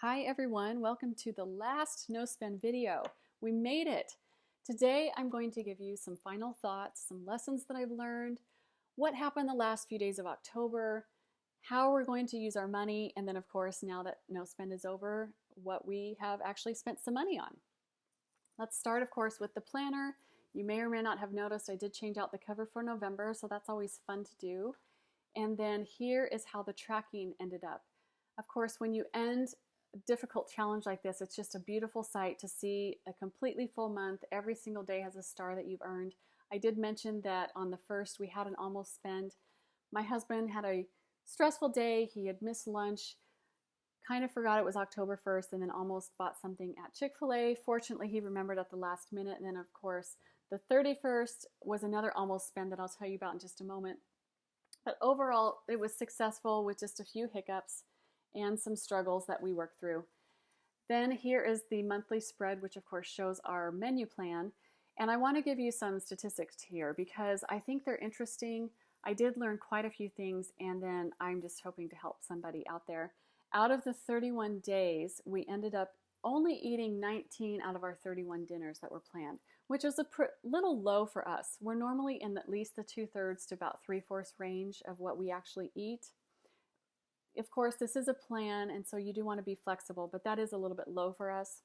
Hi everyone, welcome to the last no spend video. We made it. Today I'm going to give you some final thoughts, some lessons that I've learned, what happened the last few days of October, how we're going to use our money, and then of course now that no spend is over, what we have actually spent some money on. Let's start of course with the planner. You may or may not have noticed I did change out the cover for November, so that's always fun to do. And then here is how the tracking ended up. Of course, when you end a difficult challenge like this, it's just a beautiful sight to see a completely full month. Every single day has a star that you've earned. I did mention that on the first we had an almost spend. My husband had a stressful day. He had missed lunch, kind of forgot it was October 1st, and then almost bought something at Chick-fil-A. Fortunately, he remembered at the last minute. And then of course, the 31st was another almost spend that I'll tell you about in just a moment. But overall, it was successful with just a few hiccups and some struggles that we worked through. Then here is the monthly spread, which of course shows our menu plan. And I want to give you some statistics here because I think they're interesting. I did learn quite a few things, and then I'm just hoping to help somebody out there. Out of the 31 days, we ended up only eating 19 out of our 31 dinners that were planned, which is a little low for us. We're normally in at least the 2/3 to about 3/4 range of what we actually eat. Of course, this is a plan, and so you do want to be flexible, but that is a little bit low for us.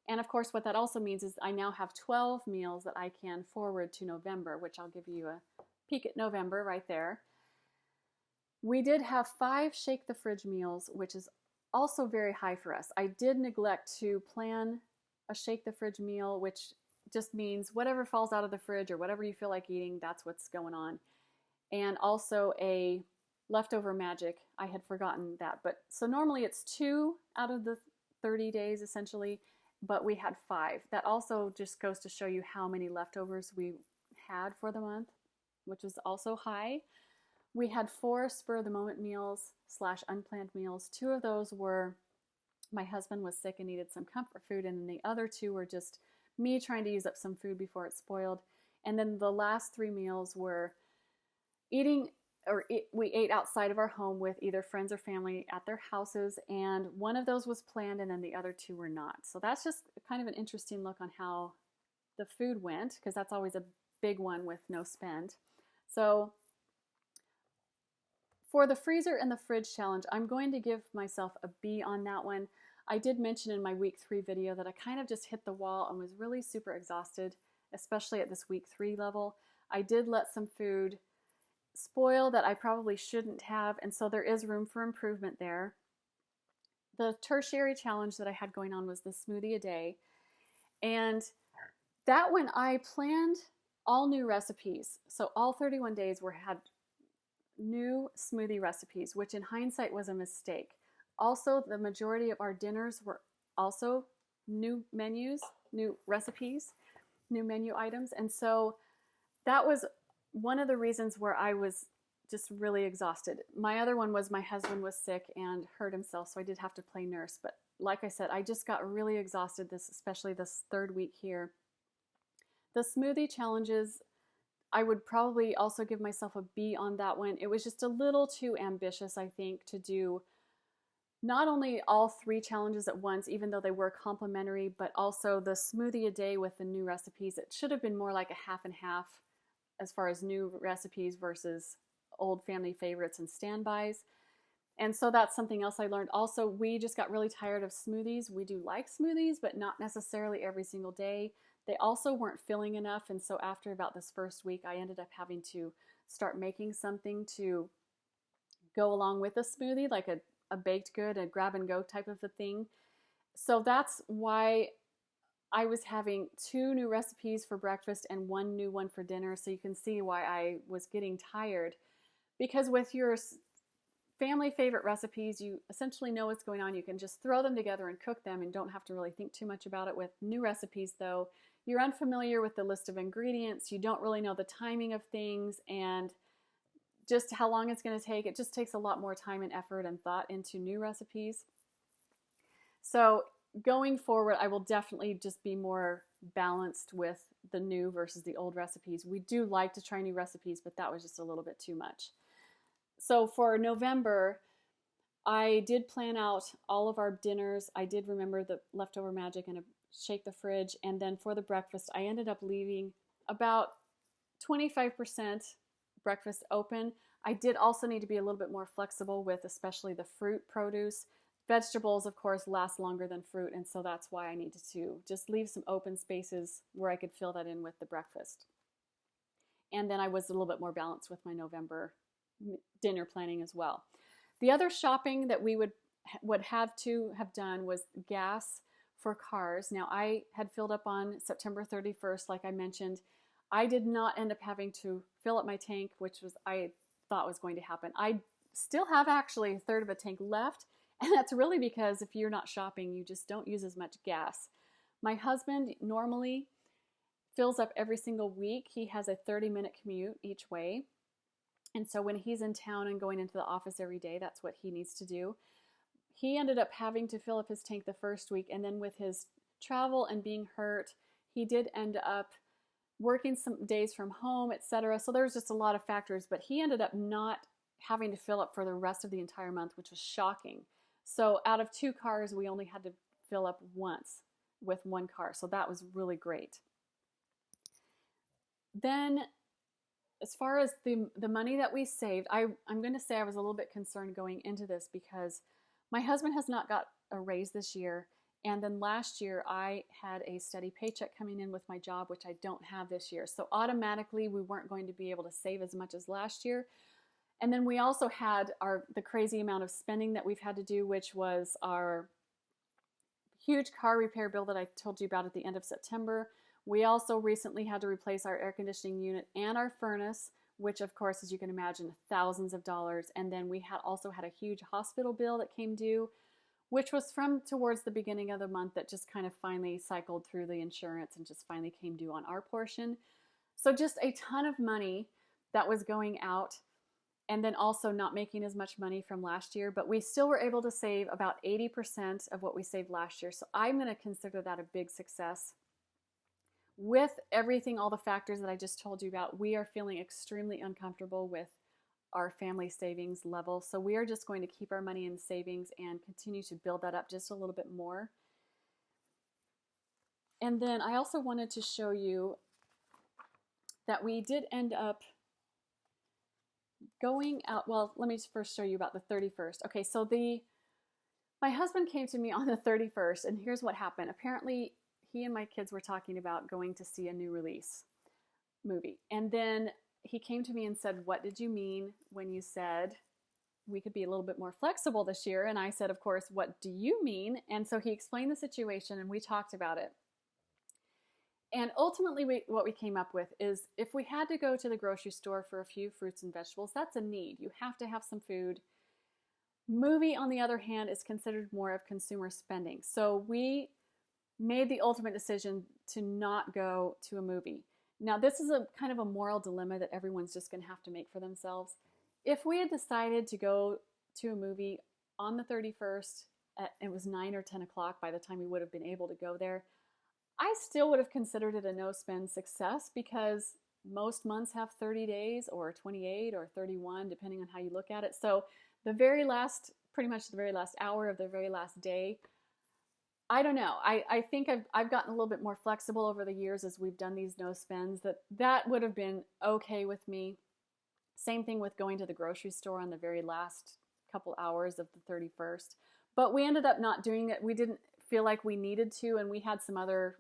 And of course, what that also means is I now have 12 meals that I can forward to November, which I'll give you a peek at November right there. We did have 5 shake the fridge meals, which is also very high for us. I did neglect to plan a shake the fridge meal, which just means whatever falls out of the fridge or whatever you feel like eating, that's what's going on. And also a leftover magic. I had forgotten that. But so normally it's 2 out of the 30 days essentially, but we had 5. That also just goes to show you how many leftovers we had for the month, which was also high. We had 4 spur of the moment meals / unplanned meals. 2 of those were my husband was sick and needed some comfort food, and then the other 2 were just me trying to use up some food before it spoiled. And then the last 3 meals were we ate outside of our home with either friends or family at their houses, and one of those was planned and then the other 2 were not. So that's just kind of an interesting look on how the food went, because that's always a big one with no spend. So for the freezer and the fridge challenge, I'm going to give myself a B on that one. I did mention in my week 3 video that I kind of just hit the wall and was really super exhausted, especially at this week 3 level. I did let some food spoil that I probably shouldn't have, and so there is room for improvement there. The tertiary challenge that I had going on was the Smoothie A day, and that one I planned all new recipes. So all 31 days had new smoothie recipes, which in hindsight was a mistake. Also, the majority of our dinners were also new menus, new recipes, new menu items, and so that was one of the reasons where I was just really exhausted. My other one was my husband was sick and hurt himself, so I did have to play nurse. But like I said, I just got really exhausted, especially this 3rd week here. The smoothie challenges, I would probably also give myself a B on that one. It was just a little too ambitious, I think, to do not only all 3 challenges at once, even though they were complementary, but also the Smoothie A day with the new recipes. It should have been more like a half and half as far as new recipes versus old family favorites and standbys. And so that's something else I learned. Also, we just got really tired of smoothies. We do like smoothies, but not necessarily every single day. They also weren't filling enough, and so after about this 1st week, I ended up having to start making something to go along with a smoothie, like a baked good, a grab-and-go type of a thing. So that's why I was having 2 new recipes for breakfast and 1 new one for dinner, so you can see why I was getting tired. Because with your family favorite recipes, you essentially know what's going on. You can just throw them together and cook them and don't have to really think too much about it. With new recipes, though, you're unfamiliar with the list of ingredients, you don't really know the timing of things, and just how long it's going to take. It just takes a lot more time and effort and thought into new recipes. So going forward, I will definitely just be more balanced with the new versus the old recipes. We do like to try new recipes, but that was just a little bit too much. So for November, I did plan out all of our dinners. I did remember the leftover magic and shake the fridge. And then for the breakfast, I ended up leaving about 25% breakfast open. I did also need to be a little bit more flexible with especially the fruit produce. Vegetables, of course, last longer than fruit, and so that's why I needed to just leave some open spaces where I could fill that in with the breakfast. And then I was a little bit more balanced with my November dinner planning as well. The other shopping that we would have to have done was gas for cars. Now, I had filled up on September 31st, like I mentioned. I did not end up having to fill up my tank, which was I thought was going to happen. I still have actually a third of a tank left, and that's really because if you're not shopping, you just don't use as much gas. My husband normally fills up every single week. He has a 30-minute commute each way. And so when he's in town and going into the office every day, that's what he needs to do. He ended up having to fill up his tank the first week, and then with his travel and being hurt, he did end up working some days from home, etc. So there was just a lot of factors, but he ended up not having to fill up for the rest of the entire month, which was shocking. So out of 2 cars, we only had to fill up once with 1 car. So that was really great. Then as far as the money that we saved, I'm going to say I was a little bit concerned going into this because my husband has not got a raise this year. And then last year I had a steady paycheck coming in with my job, which I don't have this year. So automatically we weren't going to be able to save as much as last year. And then we also had the crazy amount of spending that we've had to do, which was our huge car repair bill that I told you about at the end of September. We also recently had to replace our air conditioning unit and our furnace, which of course, as you can imagine, thousands of dollars. And then we also had a huge hospital bill that came due, which was from towards the beginning of the month that just kind of finally cycled through the insurance and just finally came due on our portion. So just a ton of money that was going out, and then also not making as much money from last year, but we still were able to save about 80% of what we saved last year. So I'm going to consider that a big success. With everything, all the factors that I just told you about, we are feeling extremely uncomfortable with our family savings level. So we are just going to keep our money in savings and continue to build that up just a little bit more. And then I also wanted to show you that we did end up going out. Well, let me first show you about the 31st. Okay, so my husband came to me on the 31st, and here's what happened. Apparently, he and my kids were talking about going to see a new release movie. And then he came to me and said, "What did you mean when you said we could be a little bit more flexible this year?" And I said, "Of course, what do you mean?" And so he explained the situation and we talked about it. And ultimately, what we came up with is if we had to go to the grocery store for a few fruits and vegetables, that's a need. You have to have some food. Movie, on the other hand, is considered more of consumer spending. So we made the ultimate decision to not go to a movie. Now, this is a kind of a moral dilemma that everyone's just going to have to make for themselves. If we had decided to go to a movie on the 31st, it was 9 or 10 o'clock by the time we would have been able to go there, I still would have considered it a no-spend success because most months have 30 days or 28 or 31, depending on how you look at it. So pretty much the very last hour of the very last day, I don't know. I think I've gotten a little bit more flexible over the years as we've done these no spends. That would have been okay with me. Same thing with going to the grocery store on the very last couple hours of the 31st. But we ended up not doing it. We didn't feel like we needed to, and we had some other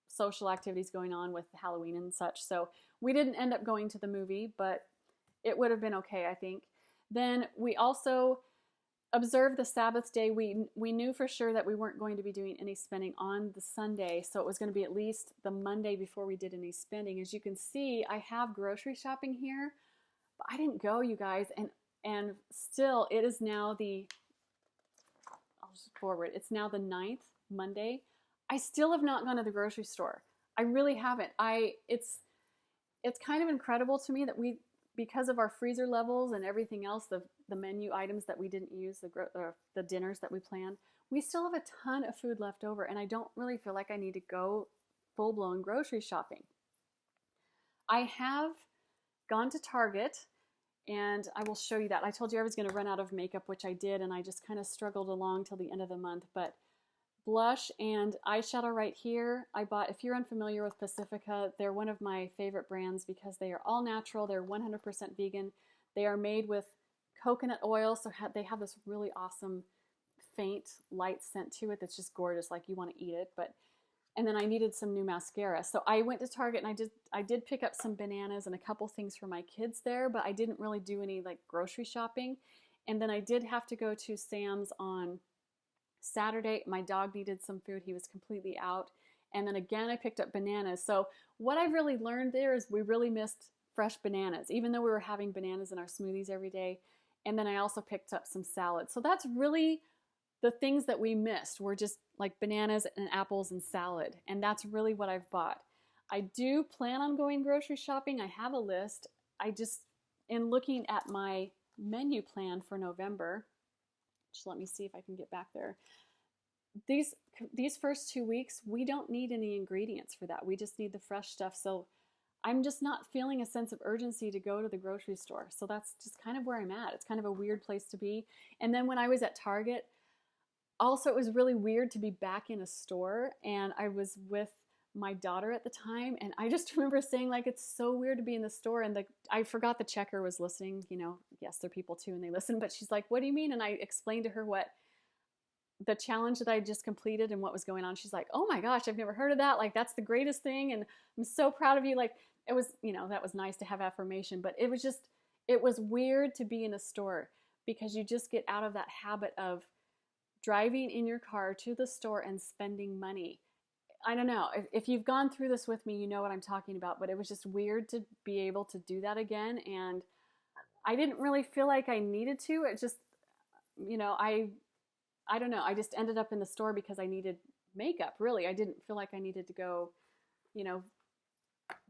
social activities going on with Halloween and such. So we didn't end up going to the movie, but it would have been okay, I think. Then we also observed the Sabbath day. We knew for sure that we weren't going to be doing any spending on the Sunday, so it was going to be at least the Monday before we did any spending. As you can see, I have grocery shopping here, but I didn't go, you guys, and still it is now I'll just forward. It's now the 9th, Monday. I still have not gone to the grocery store. I really haven't. It's kind of incredible to me that because of our freezer levels and everything else, the menu items that we didn't use, the dinners that we planned, we still have a ton of food left over, and I don't really feel like I need to go full-blown grocery shopping. I have gone to Target, And I will show you that. I told you I was going to run out of makeup, which I did, and I just kind of struggled along till the end of the month. But blush and eyeshadow right here, I bought, if you're unfamiliar with Pacifica, they're one of my favorite brands because they are all natural. They're 100% vegan. They are made with coconut oil, so they have this really awesome faint light scent to it that's just gorgeous, like you want to eat it. And then I needed some new mascara. So I went to Target and I did pick up some bananas and a couple things for my kids there, but I didn't really do any like grocery shopping. And then I did have to go to Sam's on Saturday. My dog needed some food. He was completely out. And then again, I picked up bananas. So what I've really learned there is we really missed fresh bananas, even though we were having bananas in our smoothies every day. And then I also picked up some salad. So that's really the things that we missed were just like bananas and apples and salad. And that's really what I've bought. I do plan on going grocery shopping. I have a list. I just, in looking at my menu plan for November, just let me see if I can get back there. These first 2 weeks, we don't need any ingredients for that. We just need the fresh stuff. So I'm just not feeling a sense of urgency to go to the grocery store. So that's just kind of where I'm at. It's kind of a weird place to be. And then when I was at Target, also, it was really weird to be back in a store, and I was with my daughter at the time, and I just remember saying, like, it's so weird to be in the store, and I forgot the checker was listening. You know, yes, they're people too, and they listen, but she's like, what do you mean? And I explained to her what the challenge that I just completed and what was going on. She's like, oh my gosh, I've never heard of that. Like, that's the greatest thing, and I'm so proud of you. Like, it was, you know, that was nice to have affirmation, but it was weird to be in a store because you just get out of that habit of driving in your car to the store and spending money. I don't know. If you've gone through this with me, you know what I'm talking about, but it was just weird to be able to do that again. And I didn't really feel like I needed to. It just, you know, I don't know. I just ended up in the store because I needed makeup, really. I didn't feel like I needed to go, you know,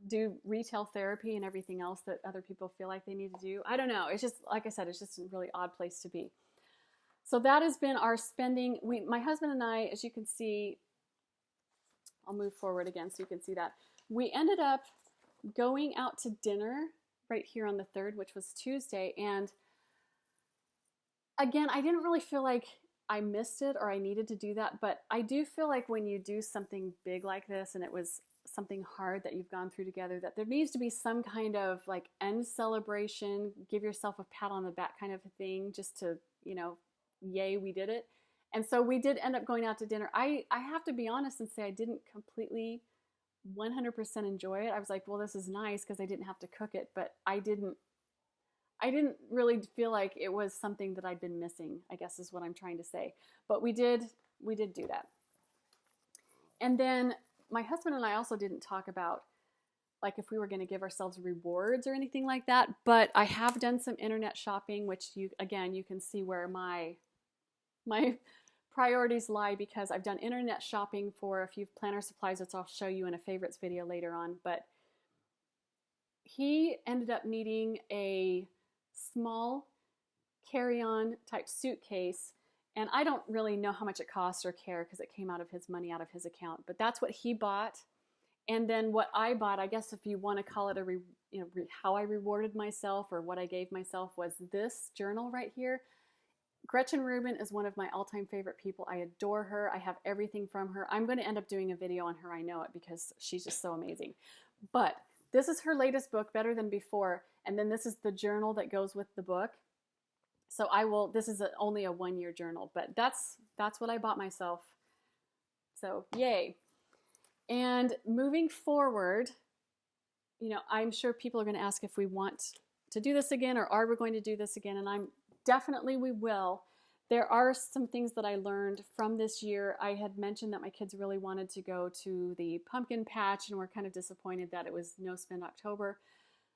do retail therapy and everything else that other people feel like they need to do. I don't know. It's just, like I said, it's just a really odd place to be. So that has been our spending. My husband and I, as you can see, I'll move forward again so you can see that. We ended up going out to dinner right here on the 3rd, which was Tuesday. And again, I didn't really feel like I missed it or I needed to do that. But I do feel like when you do something big like this and it was something hard that you've gone through together, that there needs to be some kind of like end celebration, give yourself a pat on the back kind of a thing, just to, you know, yay, we did it. And so we did end up going out to dinner. I have to be honest and say I didn't completely 100% enjoy it. I was like, well, this is nice because I didn't have to cook it, but I didn't really feel like it was something that I'd been missing, I guess is what I'm trying to say. But we did do that. And then my husband and I also didn't talk about like if we were going to give ourselves rewards or anything like that, but I have done some internet shopping, which you can see where my priorities lie because I've done internet shopping for a few planner supplies, which I'll show you in a favorites video later on. But he ended up needing a small carry-on type suitcase, and I don't really know how much it cost or care because it came out of his money, out of his account, but that's what he bought. And then what I bought, I guess if you want to call it how I rewarded myself or what I gave myself, was this journal right here. Gretchen Rubin is one of my all-time favorite people. I adore her. I have everything from her. I'm going to end up doing a video on her. I know it because she's just so amazing. But this is her latest book, Better Than Before. And then this is the journal that goes with the book. So this is only a 1-year journal, but that's what I bought myself. So yay. And moving forward, you know, I'm sure people are going to ask if we want to do this again or are we going to do this again? And definitely we will. There are some things that I learned from this year. I had mentioned that my kids really wanted to go to the pumpkin patch and were kind of disappointed that it was No Spend October.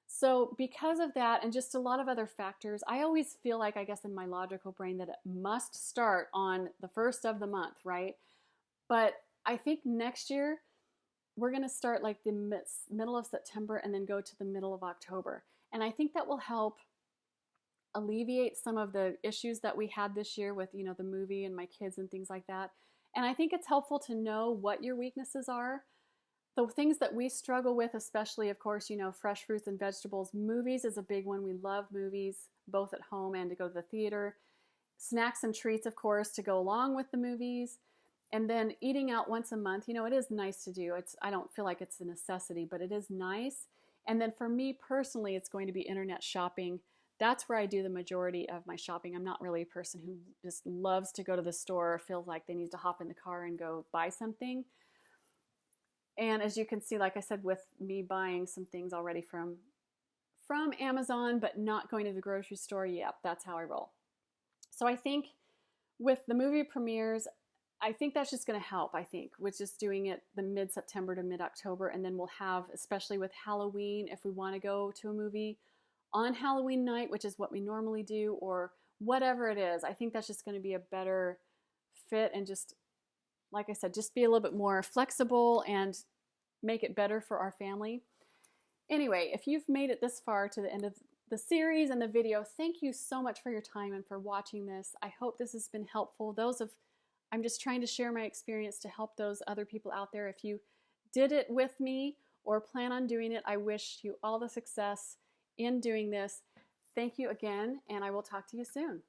So because of that and just a lot of other factors, I always feel like, I guess in my logical brain, that it must start on the 1st of the month, right? But I think next year we're going to start like the middle of September and then go to the middle of October. And I think that will help alleviate some of the issues that we had this year with, you know, the movie and my kids and things like that. And I think it's helpful to know what your weaknesses are The things that we struggle with, especially, of course, you know, fresh fruits and vegetables. Movies is a big one. We love movies, both at home and to go to the theater. Snacks and treats, of course, to go along with the movies. And then eating out once a month, you know, it is nice to do. I don't feel like it's a necessity, but it is nice. And then for me personally, it's going to be internet shopping. That's where I do the majority of my shopping. I'm not really a person who just loves to go to the store or feels like they need to hop in the car and go buy something. And as you can see, like I said, with me buying some things already from Amazon, but not going to the grocery store, yep, that's how I roll. So I think with the movie premieres, I think that's just going to help, I think, with just doing it the mid-September to mid-October. And then we'll have, especially with Halloween, if we want to go to a movie on Halloween night, which is what we normally do, or whatever it is, I think that's just going to be a better fit and just, like I said, just be a little bit more flexible and make it better for our family. Anyway, if you've made it this far to the end of the series and the video, thank you so much for your time and for watching this. I hope this has been helpful. I'm just trying to share my experience to help those other people out there. If you did it with me or plan on doing it, I wish you all the success in doing this. Thank you again, and I will talk to you soon.